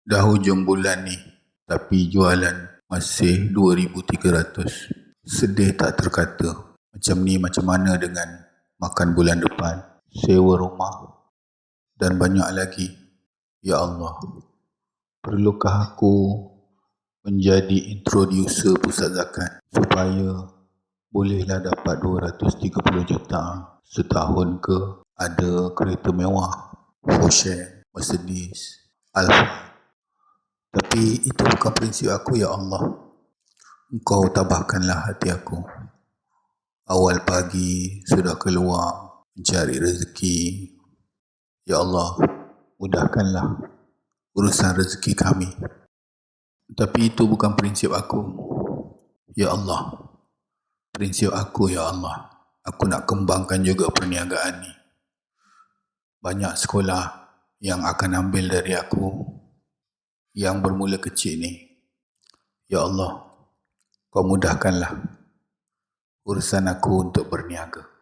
Dah hujung bulan ni, tapi jualan masih 2,300. Sedih tak terkata. Macam ni macam mana dengan makan bulan depan, sewa rumah dan banyak lagi. Ya Allah, perlukah aku menjadi introducer pusat zakat supaya bolehlah dapat 230 juta setahun ke, ada kereta mewah, Porsche, Mercedes, Alfa. Tapi itu bukan prinsip aku, ya Allah. Engkau tabahkanlah hati aku. Awal pagi sudah keluar mencari rezeki. Ya Allah, mudahkanlah urusan rezeki kami. Tapi itu bukan prinsip aku. Ya Allah, prinsip aku, ya Allah. Aku nak kembangkan juga perniagaan ni. Banyak sekolah yang akan ambil dari aku yang bermula kecil ni. Ya Allah, kau mudahkanlah urusan aku untuk berniaga.